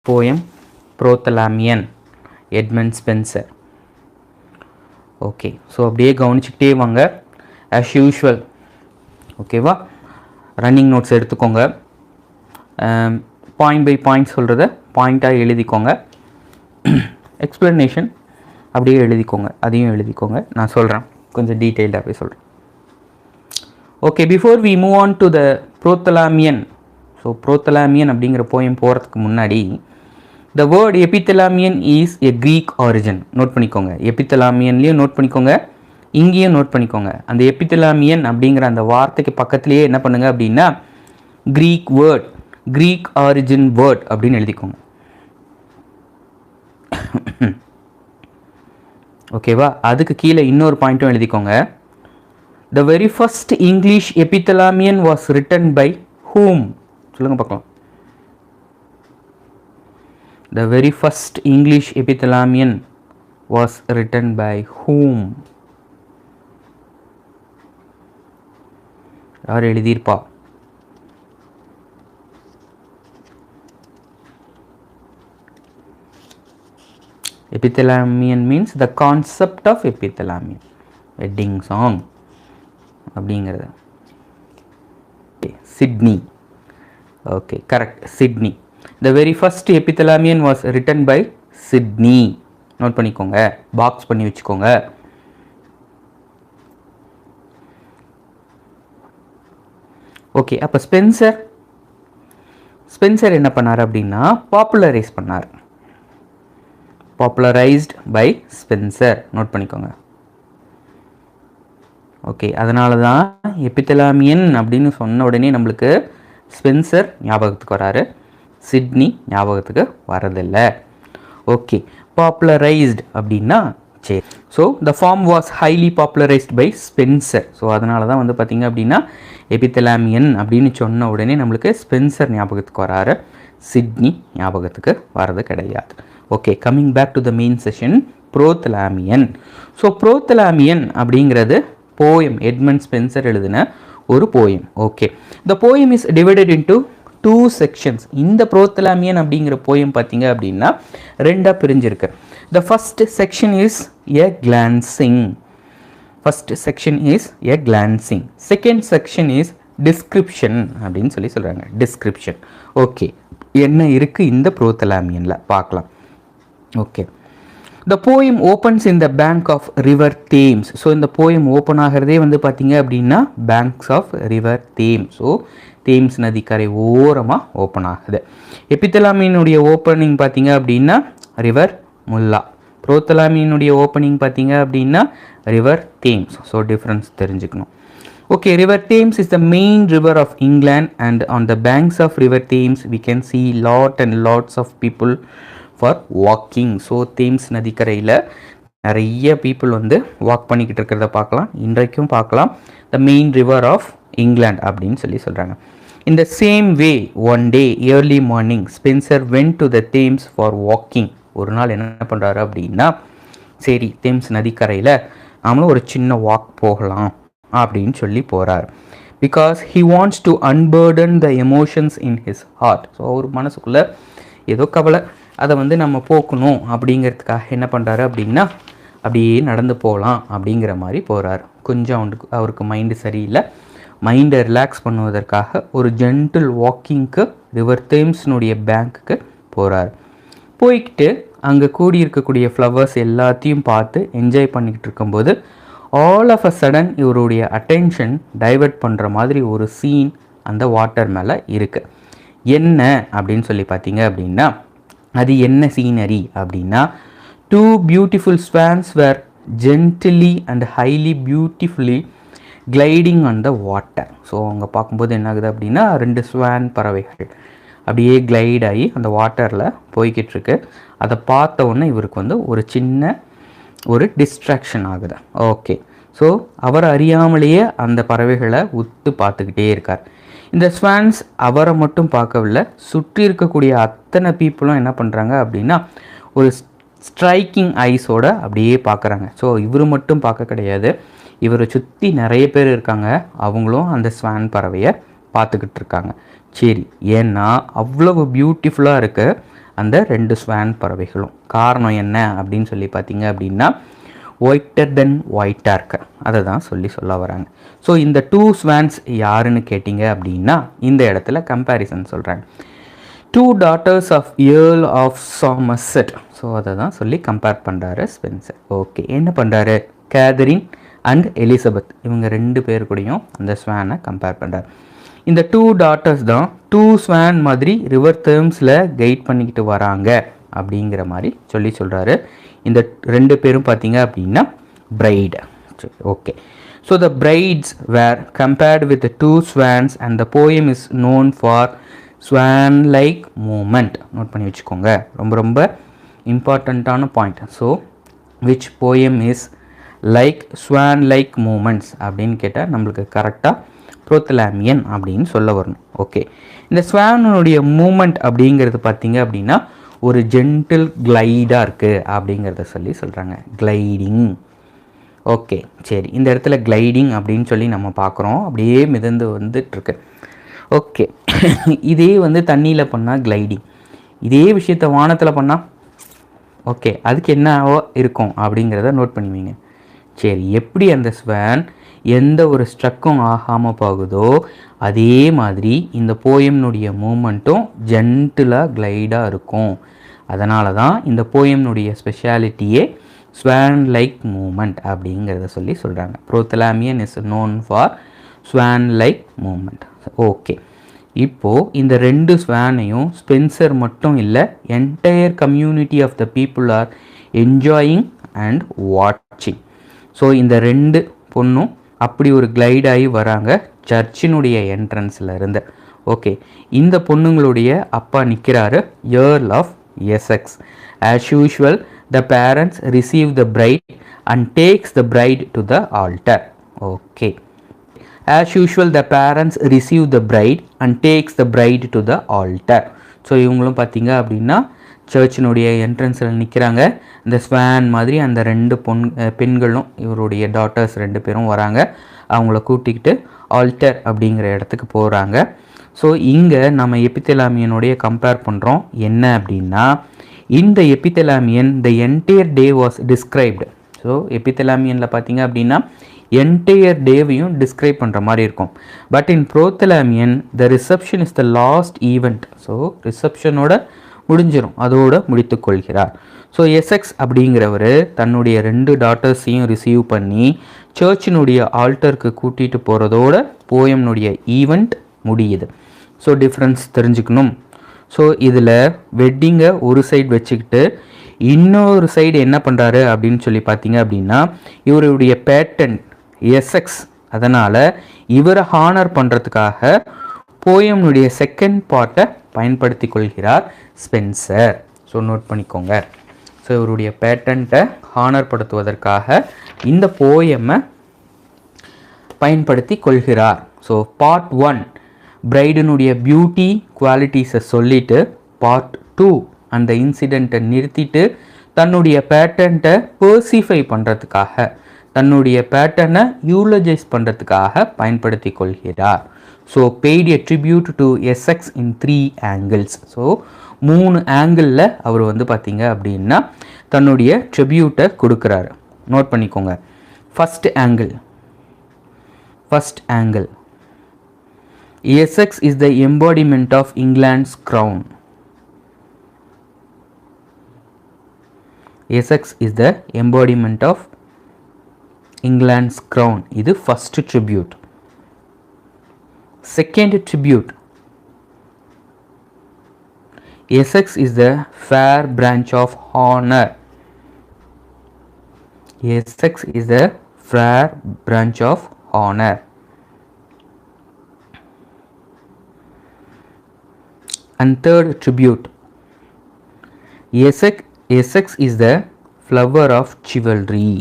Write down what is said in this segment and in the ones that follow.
poem Prothalamion, Edmund Spenser. Okay, so அப்படியே கவனிச்சுக்கிட்டே வாங்க as usual. ஓகேவா, ரன்னிங் நோட்ஸ் எடுத்துக்கோங்க. பாயிண்ட் பை பாயிண்ட் சொல்கிறத பாயிண்ட்டாக எழுதிக்கோங்க. எக்ஸ்ப்ளனேஷன் அப்படியே எழுதிக்கோங்க, அதையும் எழுதிக்கோங்க. நான் சொல்கிறேன், கொஞ்சம் டீட்டெயில்டாகவே சொல்கிறேன். Okay, before we move on to the Prothalamion. So Prothalamion அப்படிங்கிற போயம் போகிறதுக்கு முன்னாடி the word epithalamion is a Greek origin. Note பண்ணிக்கோங்க, எபித்தலாமியன்லேயும் நோட் பண்ணிக்கோங்க, இங்கேயும் நோட் பண்ணிக்கோங்க. அந்த எபித்தலாமியன் அப்படிங்கிற அந்த வார்த்தைக்கு பக்கத்துலேயே என்ன பண்ணுங்க அப்படின்னா Greek word, Greek origin word அப்படின்னு எழுதிக்கோங்க. ஓகேவா, அதுக்கு கீழே இன்னொரு பாயிண்ட்டும் எழுதிக்கோங்க. The very first English epithalamion was written by whom? சொல்லுங்க பார்க்கலாம். The very first English epithalamion was written by whom? யார் எழுதியிருப்பா? Epithalamion means the concept of epithalamion, wedding song அப்படிங்கிறது. Sydney. Okay, correct, Sydney. The very first epithalamion was written by Sydney. Note பண்ணிக்கோங்க, box பண்ணி வச்சுக்கோங்க. Okay, அப்போ Spencer என்ன பண்ணார் அப்படின்னா popularise பண்ணார். Popularised by Spencer. நோட் பண்ணிக்கோங்க. ஓகே, அதனால தான் எபித்தலாமியன் அப்படின்னு சொன்ன உடனே நம்மளுக்கு ஸ்பென்சர் ஞாபகத்துக்கு வராரு, சிட்னி ஞாபகத்துக்கு வரதில்லை. ஓகே, பாப்புலரைஸ்ட் அப்படின்னா சரி. So the form was highly popularised by Spencer. So அதனால தான் வந்து பார்த்திங்க அப்படின்னா எபித்தலாமியன் அப்படின்னு சொன்ன உடனே நம்மளுக்கு ஸ்பென்சர் ஞாபகத்துக்கு வராரு, சிட்னி ஞாபகத்துக்கு வர்றது கிடையாது. Okay, coming back to the main session, Prothalamion. So Prothalamion அப்படிங்கிறது போயம், எட்மண்ட் ஸ்பென்சர் எழுதின ஒரு poem. Okay, the poem is divided into 2 sections. இந்த Prothalamion அப்படிங்கிற போயம் பார்த்தீங்க அப்படின்னா ரெண்டாக பிரிஞ்சிருக்கு. The first section is a glancing. Second section is description அப்படின்னு சொல்கிறாங்க. டிஸ்கிரிப்ஷன். ஓகே, என்ன இருக்குது இந்த Prothalamion பார்க்கலாம். Okay, the poem opens in the bank of river Thames. So இந்த போயம் ஓப்பன் ஆகிறதே வந்து பார்த்தீங்க அப்படின்னா banks of river Thames. So Thames நதிக்கரை ஓரமாக ஓப்பன் ஆகுது. எபித்தலாமியனுடைய ஓப்பனிங் பார்த்தீங்க அப்படின்னா ரிவர் முல்லா. Prothalamion ஓப்பனிங் பார்த்தீங்க அப்படின்னா ரிவர் தேம்ஸ். ஸோ டிஃப்ரென்ஸ் தெரிஞ்சுக்கணும். Okay, river Thames is the main river of England and on the banks of river Thames we can see lots of people for walking. So Thames நதிக்கரையில் நிறைய people வந்து walk பண்ணிக்கிட்டு இருக்கிறத பார்க்கலாம், இன்றைக்கும் பார்க்கலாம். The main river of England அப்படின்னு சொல்கிறாங்க. In the same way one day early morning Spenser went to the Thames for walking. ஒரு நாள் என்ன பண்ணுறாரு அப்படின்னா, சரி தேம்ஸ் நதிக்கரையில் நாமளும் ஒரு சின்ன வாக் போகலாம் அப்படின்னு சொல்லி போகிறார். Because he wants to unburden the emotions in his heart. So அவர் மனசுக்குள்ளே ஏதோ கவலை, அதை வந்து நம்ம போக்கணும் அப்படிங்கிறதுக்காக என்ன பண்ணுறாரு அப்படின்னா அப்படியே நடந்து போகலாம் அப்படிங்கிற மாதிரி போகிறார். கொஞ்சம் அவருக்கு மைண்டு சரியில்லை, மைண்டை ரிலாக்ஸ் பண்ணுவதற்காக ஒரு ஜென்டில் வாக்கிங்க்கு ரிவர் தேம்ஸ்னுடைய பேங்க்குக்கு போகிறார். போய்கிட்டு அங்கே கூடியிருக்கக்கூடிய ஃப்ளவர்ஸ் எல்லாத்தையும் பார்த்து என்ஜாய் பண்ணிக்கிட்டு இருக்கும்போது ஆல் ஆஃப் அ சடன் இவருடைய அட்டென்ஷன் டைவர்ட் பண்ணுற மாதிரி ஒரு சீன் அந்த வாட்டர் மேலே இருக்குது. என்ன அப்படின்னு சொல்லி பார்த்தீங்க அப்படின்னா, அது என்ன சீனரி அப்படின்னா, 2 beautiful swans were gently and highly beautifully gliding on the water. So அங்கே பார்க்கும்போது என்ன ஆகுது அப்படின்னா 2 ஸ்வான் பறவைகள் அப்படியே கிளைட் ஆகி அந்த வாட்டரில் போய்கிட்டு இருக்கு. அதை பார்த்த உடனே இவருக்கு வந்து ஒரு சின்ன ஒரு டிஸ்ட்ராக்ஷன் ஆகுது. ஓகே, ஸோ அவர் அறியாமலேயே அந்த பறவைகளை உத்து பார்த்துக்கிட்டே இருக்கார். இந்த ஸ்வான்ஸ் அவரை மட்டும் பார்க்கவில்லை, சுற்றி இருக்கக்கூடிய அத்தனை பீப்புளும் என்ன பண்ணுறாங்க அப்படின்னா ஒரு ஸ்ட்ரைக்கிங் ஐஸோட அப்படியே பார்க்குறாங்க. ஸோ இவர் மட்டும் பார்க்க கிடையாது, இவரை சுற்றி நிறைய பேர் இருக்காங்க, அவங்களும் அந்த ஸ்வான் பறவையை பார்த்துக்கிட்டு இருக்காங்க. சரி, ஏன்னா அவ்வளவு பியூட்டிஃபுல்லாக இருக்குது அந்த 2 ஸ்வான் பறவைகளும். காரணம் என்ன அப்படின்னு சொல்லி பார்த்தீங்க அப்படின்னா ஒயிட்டர் தென் ஒயிட்டாக இருக்கு, அதை தான் சொல்ல வராங்க. ஸோ இந்த 2 ஸ்வான்ஸ் யாருன்னு கேட்டிங்க அப்படின்னா இந்த இடத்துல கம்பேரிசன் சொல்கிறாங்க. 2 daughters of Earl of Somerset. So அதை தான் சொல்லி கம்பேர் பண்ணுறாரு ஸ்பென்சர். ஓகே, என்ன பண்ணுறாரு, கேதரின் அண்ட் எலிசபெத் இவங்க 2 பேர் கூடயும் அந்த ஸ்வானை கம்பேர் பண்ணுறாரு. இந்த 2 daughters தான் 2 ஸ்வான் மாதிரி ரிவர் தேம்ஸில் கைட் பண்ணிக்கிட்டு வராங்க அப்படிங்கிற மாதிரி சொல்கிறாரு. இந்த 2 பேரும் பார்த்தீங்க அப்படின்னா bride. Okay, so the brides were compared with 2 swans and the poem is known for swan like movement. நோட் பண்ணி வச்சுக்கோங்க, ரொம்ப ரொம்ப இம்பார்ட்டண்ட்டான point. So which poem is like swan like movements அப்படின்னு கேட்டால் நம்மளுக்கு கரெக்டாக ப்ரோத்தலாமியன் அப்படின்னு சொல்ல வரணும். ஓகே, இந்த ஸ்வானுடைய மூமெண்ட் அப்படிங்கிறது பார்த்தீங்க அப்படின்னா ஒரு ஜென்டில் கிளைடாக இருக்குது அப்படிங்கிறத சொல்கிறாங்க, கிளைடிங். ஓகே, சரி, இந்த இடத்துல கிளைடிங் அப்படின்னு சொல்லி நம்ம பார்க்குறோம், அப்படியே மிதந்து வந்துட்டுருக்கு. ஓகே, இதே தண்ணியில் பண்ணால் கிளைடிங், இதே விஷயத்த வானத்தில் பண்ணால் ஓகே அதுக்கு என்னவோ இருக்கும் அப்படிங்கிறத நோட் பண்ணுவீங்க. சரி, எப்படி அந்த ஸ்வான் எந்த ஒரு ஸ்ட்ரக்கும் ஆகாமல் போகுதோ அதே மாதிரி இந்த போயம்னுடைய மூமெண்ட்டும் ஜென்டிலாக கிளைடாக இருக்கும். அதனால தான் இந்த போயம்னுடைய ஸ்பெஷாலிட்டியே ஸ்வான் லைக் மூமெண்ட் அப்படிங்கிறத சொல்கிறாங்க. Prothalamion is known for swan like moment. Okay, இப்போது இந்த 2 ஸ்வானையும் ஸ்பென்சர் மட்டும் இல்லை, entire community of the people are enjoying and வாட்சிங். ஸோ இந்த 2 பொண்ணும் அப்படி ஒரு கிளைட் ஆகி வராங்க சர்ச்சினுடைய என்ட்ரன்ஸில் இருந்து. ஓகே, இந்த பொண்ணுங்களுடைய அப்பா நிற்கிறாரு, Earl of Essex. As usual, the parents receive the bride and takes the bride to the altar. Okay. As usual, the parents receive the bride and takes the bride to the altar. So இவங்களும் பார்த்தீங்க அப்படின்னா சர்ச்சினுடைய என்ட்ரன்ஸில் நிற்கிறாங்க. இந்த Swan மாதிரி அந்த 2 பெண்களும் இவருடைய டாட்டர்ஸ் 2 பேரும் வராங்க. அவங்கள கூட்டிக்கிட்டு ஆல்டர் அப்படிங்கிற இடத்துக்கு போகிறாங்க. ஸோ இங்கே நம்ம எபித்தலாமியனுடைய கம்பேர் பண்ணுறோம். என்ன அப்படின்னா இந்த Epithalamion the entire day was described. So எபித்தலாமியனில் பார்த்தீங்க அப்படின்னா என்டையர் டேவையும் டிஸ்கிரைப் பண்ணுற மாதிரி இருக்கும். But in Prothalamion the reception is the last event. So ரிசப்ஷனோட முடிஞ்சிடும், அதோடு முடித்து கொள்கிறார். ஸோ எசெக்ஸ் அப்படிங்கிறவர் தன்னுடைய 2 டாட்டர்ஸையும் ரிசீவ் பண்ணி சர்ச்சினுடைய ஆல்டருக்கு கூட்டிகிட்டு போகிறதோட போயம்னுடைய ஈவெண்ட் முடியுது. ஸோ டிஃப்ரென்ஸ் தெரிஞ்சுக்கணும். ஸோ இதில் வெட்டிங்கை ஒரு சைடு வச்சுக்கிட்டு இன்னொரு சைடு என்ன பண்ணுறாரு அப்படின்னு சொல்லி பார்த்தீங்க அப்படின்னா இவருடைய பேட்டன் எசெக்ஸ், அதனால் இவரை ஹானர் பண்ணுறதுக்காக போயம்னுடைய செகண்ட் பார்ட்டை பயன்படுத்தி கொள்கிறார் ஸ்பென்சர். ஸோ நோட் பண்ணிக்கோங்க. ஸோ இவருடைய பேட்டன்ட்டை ஹானர் படுத்துவதற்காக இந்த போயமை பயன்படுத்தி கொள்கிறார். ஸோ பார்ட் 1 பிரைடினுடைய பியூட்டி குவாலிட்டிஸை சொல்லிவிட்டு பார்ட் 2 அந்த இன்சிடெண்ட்டை நிறுத்திட்டு தன்னுடைய பேட்டன்ட்டை பர்சிஃபை பண்ணுறதுக்காக தன்னுடைய பேட்டனை யூலஜைஸ் பண்ணுறதுக்காக பயன்படுத்தி கொள்கிறார். So paid a tribute to Essex in 3 angles. So 3 ஆங்கிளில் அவர் பார்த்தீங்க அப்படின்னா தன்னுடைய ட்ரிபியூட்டை கொடுக்குறாரு. நோட் பண்ணிக்கோங்க. First angle Essex is the embodiment of England's crown. Essex is the embodiment of England's crown. இது first tribute. Second tribute, Essex is the fair branch of honor. Essex is the fair branch of honor. And third tribute, Essex is the flower of chivalry.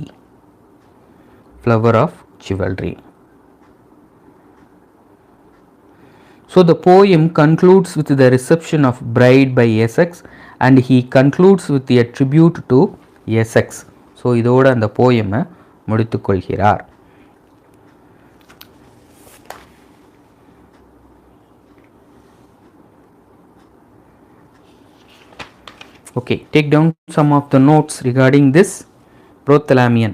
Flower of chivalry. So the poem concludes with the reception of bride by Essex and he concludes with a tribute to Essex. So இதோட அந்த போயமை முடித்துக் கொள்கிறார். Okay, take down some of the notes regarding this prothalamion.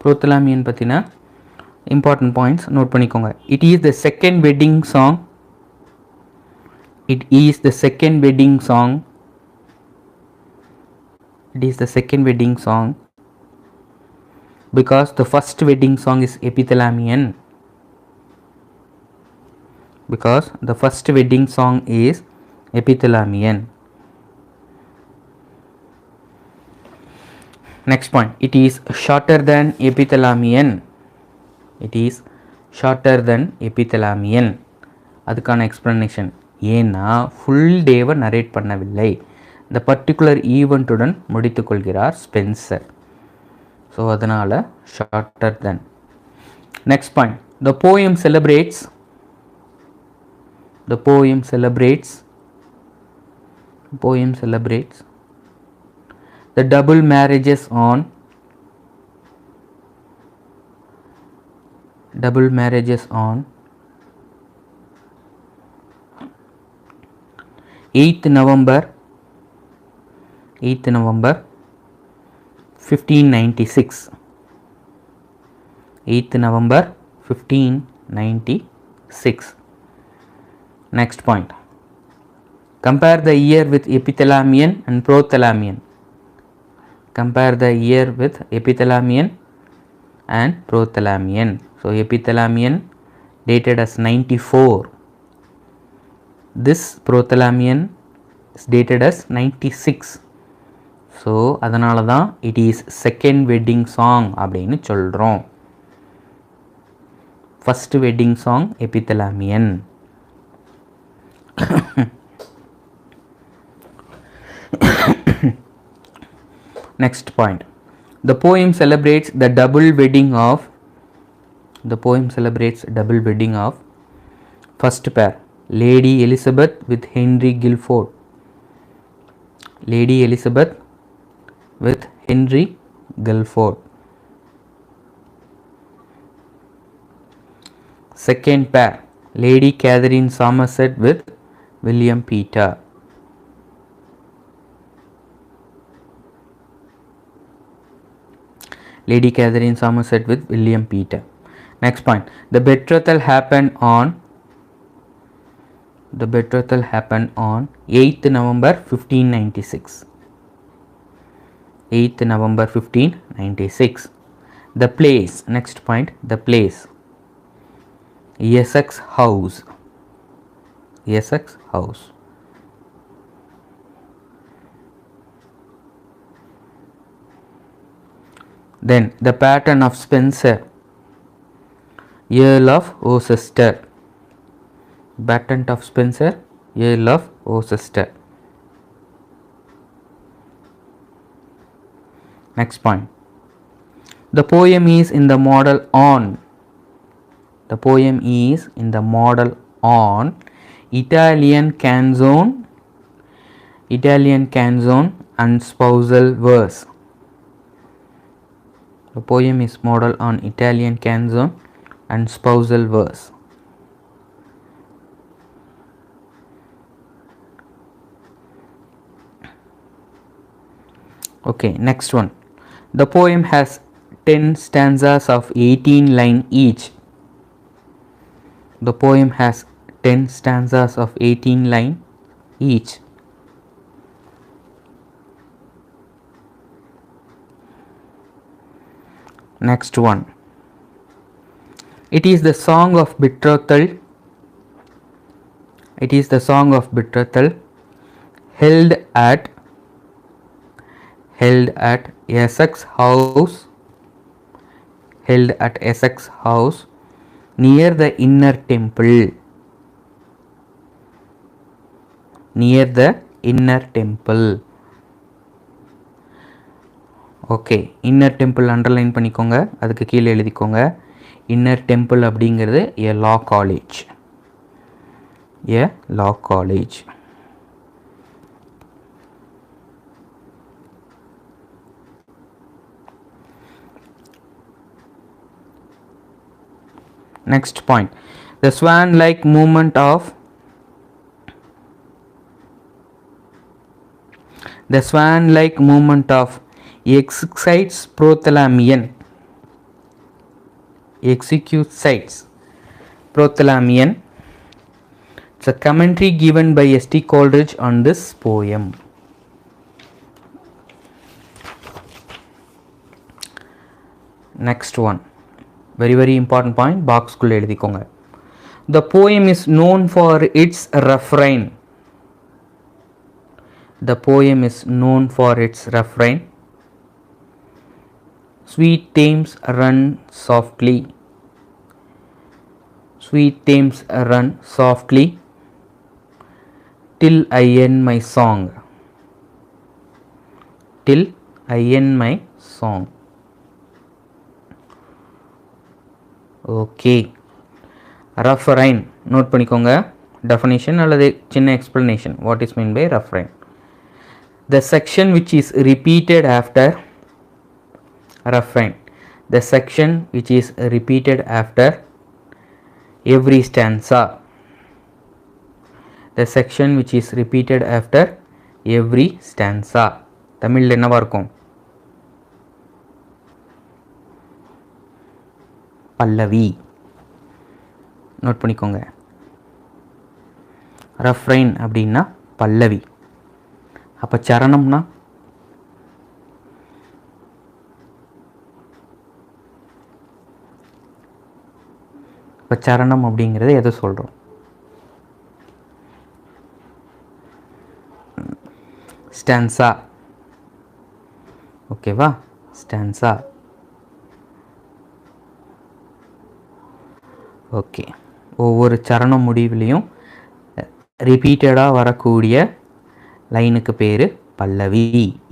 prothalamion பத்தின important points note பண்ணிக்கோங்க. It is the second wedding song. It is the second wedding song. It is the second wedding song because the first wedding song is epithalamion. Because the first wedding song is epithalamion. Next point, it is shorter than epithalamion. It is shorter than epithalamion. அதுக்கான explanation, ஏன்னா full டேவை narrate பண்ணவில்லை, இந்த particular ஈவெண்ட்டுடன் முடித்து கொள்கிறார் Spencer. So அதனால் shorter then. Next point, the poem celebrates the double marriages on 8th November 1596. 8th November 1596. Next point, compare the year with epithalamion and prothalamion. Compare the year with epithalamion and prothalamion. So epithalamion dated as 94. This prothalamion is dated as 96. So அதனால தான் it is second wedding song அப்படின்னு சொல்கிறோம். First wedding song epithalamion. Next point, the poem celebrates the double wedding of first pair, Lady Elizabeth with Henry Guilford. Lady Elizabeth with Henry Guilford. Second pair, Lady Catherine Somerset with William Peter. Lady Catherine Somerset with William Peter. Next point, the betrothal happened on 8th November 1596. 8th November 1596. The place, next point, the place, Essex House. Essex House. Then the pattern of Spenser, Earl of Worcester. Patent of Spenser, Earl of Worcester. Next point, the poem is in the model on. The poem is in the model on Italian canzone and spousal verse. The poem is model on Italian canzone and spousal verse. Okay, next one, the poem has 10 stanzas of 18 lines each. The poem has 10 stanzas of 18 lines each. Next one, it is the song of betrothal. It is the song of betrothal held at Essex House. Held at Essex House near the inner temple. Near the inner temple. Okay, inner temple underline பண்ணிக்கோங்க, அதுக்கு கீழே எழுதிக்கோங்க. Inner temple அப்படிங்கிறது a law college. A law college. Next point, the swan like movement of The swan-like movement of excites prothalamion. Excites prothalamion. It's a commentary given by S.T. Coleridge on this poem. Next one, very important point, box குள்ள எழுதிக்கோங்க. The poem is known for its refrain. The poem is known for its refrain. Sweet Thames run softly. Sweet Thames run softly till I end my song. Till I end my song. Okay. Refrain note பண்ணிக்கோங்க. Definition அல்லது சின்ன explanation. What is meant by refrain? The section which is repeated after refrain. The section which is repeated after every stanza. The section which is repeated after every stanza. தமிழ்ல என்னவா இருக்கும்? பல்லவி. Note பண்ணிக்கோங்க. Refrain அப்படின்னா பல்லவி. அப்போ சரணம்னா இப்போ சரணம் அப்படிங்கிறத எதை சொல்கிறோம்? ஸ்டான்சா. ஓகேவா? ஸ்டான்சா. ஓகே. ஒவ்வொரு சரணம் முடிவுலையும் ரிப்பீட்டடாக வரக்கூடிய லைனுக்கு பேர் பல்லவி.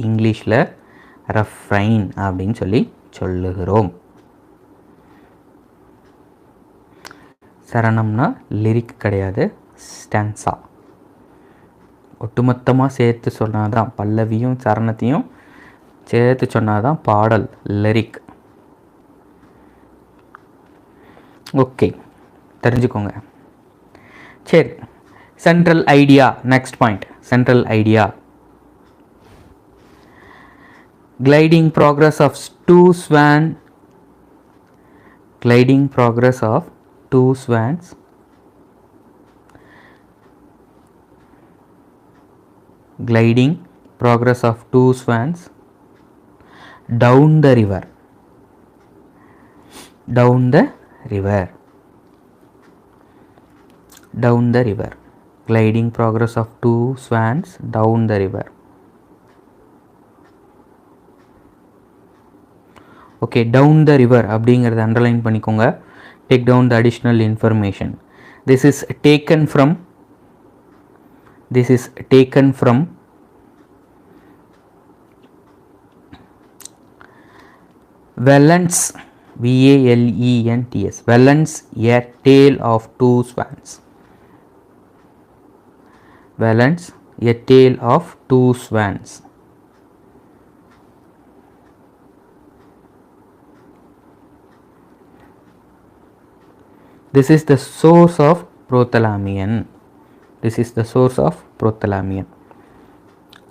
இங்கிலீஷில் ரெஃப்ரைன் அப்படின்னு சொல்லி சொல்லுகிறோம். சரணம்னா லிரிக் கிடையாது, ஸ்டான்சா. ஒட்டுமொத்தமாக சேர்த்து சொன்னாதான், பல்லவியும் சரணத்தையும் சேர்த்து சொன்னாதான் பாடல், லிரிக். ஓகே, தெரிஞ்சுக்கோங்க. சரி, central idea. Next point, central idea. Gliding progress of two swans. Gliding progress of two swans. Gliding progress of two swans down the river. Down the river. Down the river. Gliding progress of two swans down the river. Okay, down the river அப்படிங்கிறத underline பண்ணிக்கோங்க. Take down the additional information. This is taken from Vallance, Valents, Vallance, a tale of two swans. Vallance, a tale of two swans. This is the source of prothalamion. This is the source of prothalamion.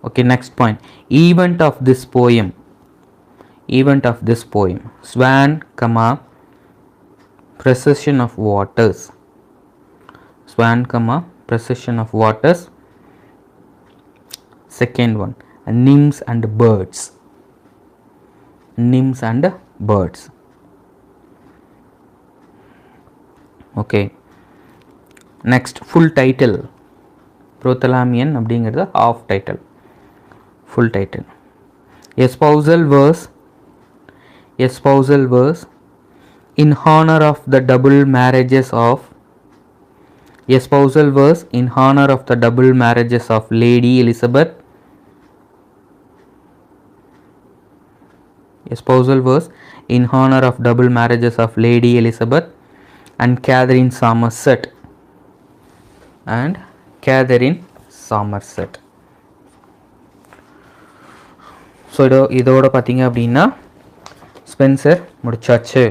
Okay, next point. Event of this poem. Event of this poem. Swan, procession of waters. Swan, procession of waters. Second one, nymphs and birds. Nymphs and birds. Okay, next, full title. Prothalamion அப்படிங்கிறது half title. Full title. A spousal verse in honor of the double marriages of. A spousal verse in honor of the double marriages of Lady Elizabeth. A spousal verse in honor of double marriages of Lady Elizabeth and Catherine Somerset. And Catherine Somerset. So இதோட பார்த்தீங்க அப்படின்னா Spencer முடிச்சாச்சு.